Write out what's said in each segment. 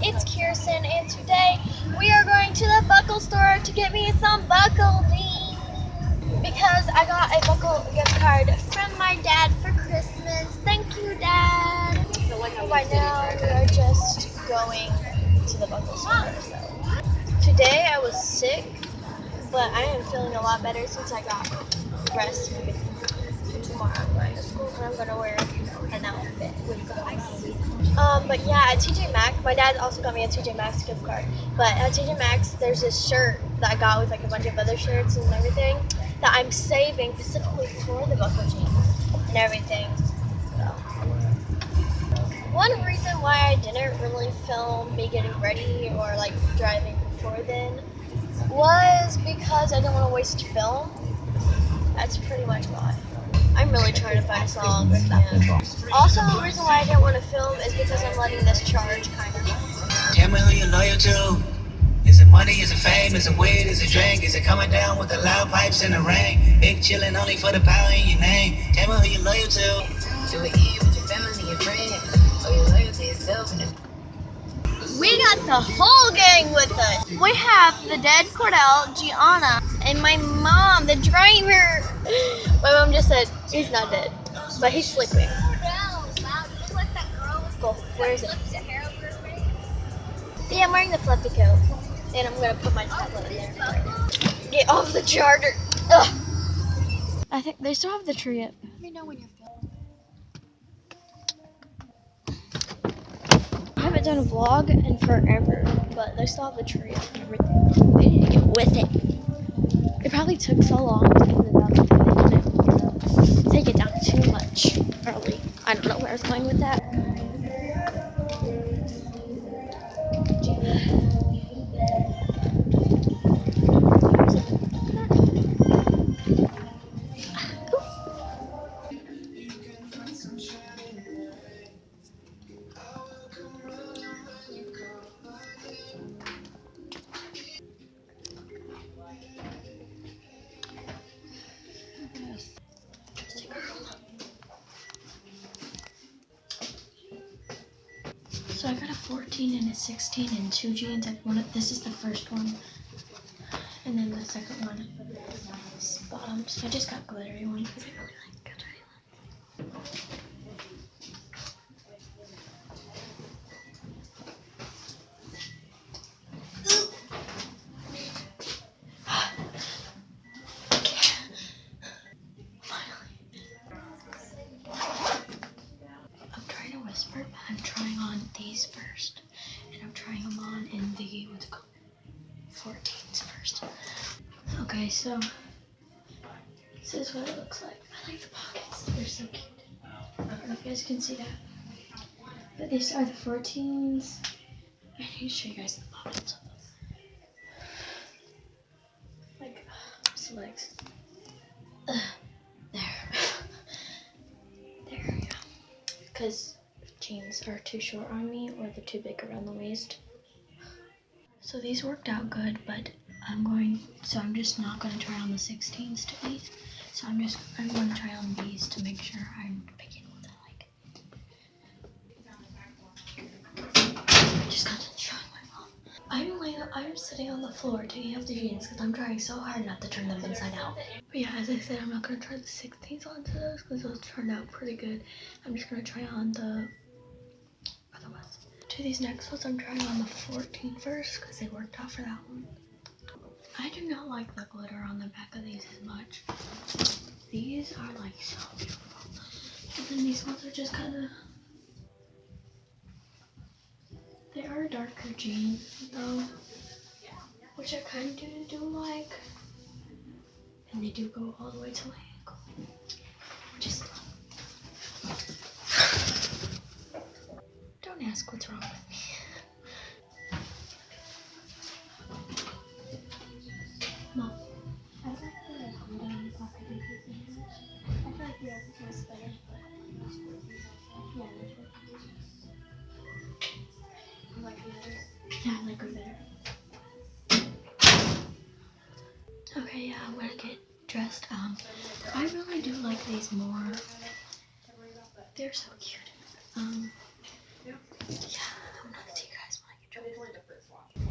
it's Kirsten, and today we are going to the buckle store to get me some buckle jeans because I got a buckle gift card from my dad for Christmas. Thank you, Dad. Right now we are just going to the buckle store. So today I was sick, but I am feeling a lot better since I got rest. Tomorrow I'm going to school and I'm going to wear an outfit with glasses. But yeah, at TJ Maxx, my dad also got me a TJ Maxx gift card. But at TJ Maxx, there's this shirt that I got with like a bunch of other shirts and everything that I'm saving specifically for the buckle jeans and everything. So, one reason why I didn't really film me getting ready or like driving before then was because I didn't want to waste film. That's pretty much why. I'm really trying to find songs. Also, the reason why I didn't want to film is because I'm letting this charge kind of. Tell me who you loyal to. Is it money? Is it fame? Is it weed? Is it drink? Is it coming down with the loud pipes in the rain? Big chillin' only for the power in your name. Tell me who you loyal to. Do it eat with your family and friends, or you loyal to yourself and We got the whole gang with us. We have the dead Cordell, Gianna, and my mom, the driver. My mom just said he's not dead, but he's sleeping. Go. Where is it? Yeah, I'm wearing the fluffy coat, and I'm gonna put my tablet in there. Get off the charger. Ugh. I think they still have the tree up. Let me know when you're filming. I haven't done a vlog in forever, but they still have the tree up and everything. They need to get with it. It probably took so long to get it up. They didn't take it down too much early. I don't know where I was going with that. So I got a 14 and a 16 and 2 jeans. This is the first one, and then the second one is bottoms. I just got glittery ones because I really like glittery ones. But I'm trying on these first, and I'm trying them on in the 14s first. Okay, so this is what it looks like. I like the pockets; they're so cute. I don't know if you guys can see that, but these are the 14s. I need to show you guys the pockets of them. Like some legs. There, there, yeah. Because jeans are too short on me or they're too big around the waist. So these worked out good, but I'm just not going to try on the 16s to these. So I'm going to try on these to make sure I'm picking what I like. I just got to show my mom. I'm sitting on the floor taking off the jeans because I'm trying so hard not to turn them inside out. But yeah, as I said, I'm not going to try the 16s onto those because those turned out pretty good. I'm just going to try on the to these next ones. I'm trying on the 14 first because they worked out for that one. I do not like the glitter on the back of these as much. These are like so beautiful. And then these ones are just kind of, they are darker jeans though, which I kind of do like. And they do go all the way to my ankle. Just don't ask what's wrong with me. Mom, I like the hold down pocket of these things. I feel like the other one's better, but yeah, I like them better. Yeah, I like them better. Okay, yeah, I'm gonna get dressed. I really do like these more. They're so cute. Yeah, I'm gonna see you guys when I get dressed.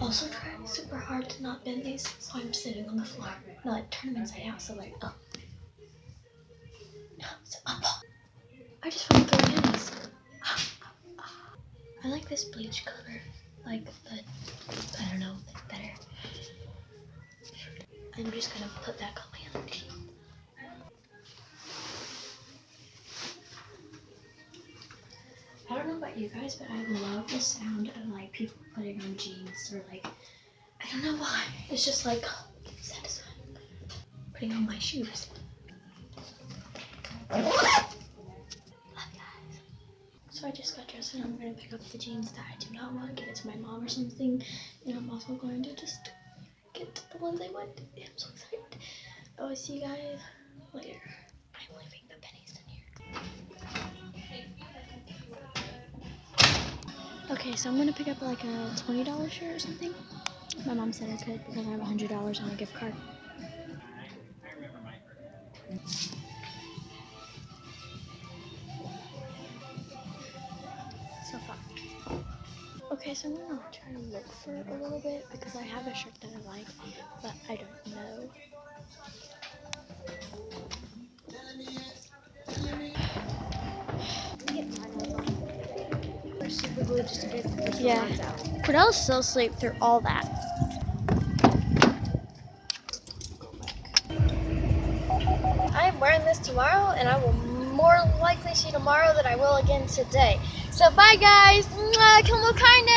Also trying super hard to not bend these, so I'm sitting on the floor. No, like turn them inside out, so like up. No, so up. I just found 3 pennies. I like this bleach color, like the, I don't know, better. I'm just gonna put that color on the jeans. I don't know about you guys, but I love the sound of like people putting on jeans or like, I don't know why. It's just like satisfying. Putting on my shoes. Love you guys. So I just got dressed and I'm going to pick up the jeans that I do not want, give it to my mom or something. And I'm also going to just get the ones I want. I'm so excited. Oh, I'll see you guys later. I'm leaving the pennies in here. Okay, so I'm gonna pick up like a $20 shirt or something. My mom said I could because I have $100 on a gift card. So fun. Okay, so I'm gonna try to look for it a little bit because I have a shirt that I like, but I don't know. Super glue just to get the first Yeah. ones out. Cordell still sleep through all that. I am wearing this tomorrow, and I will more likely see tomorrow than I will again today. So bye guys. Mwah, kill more kindness.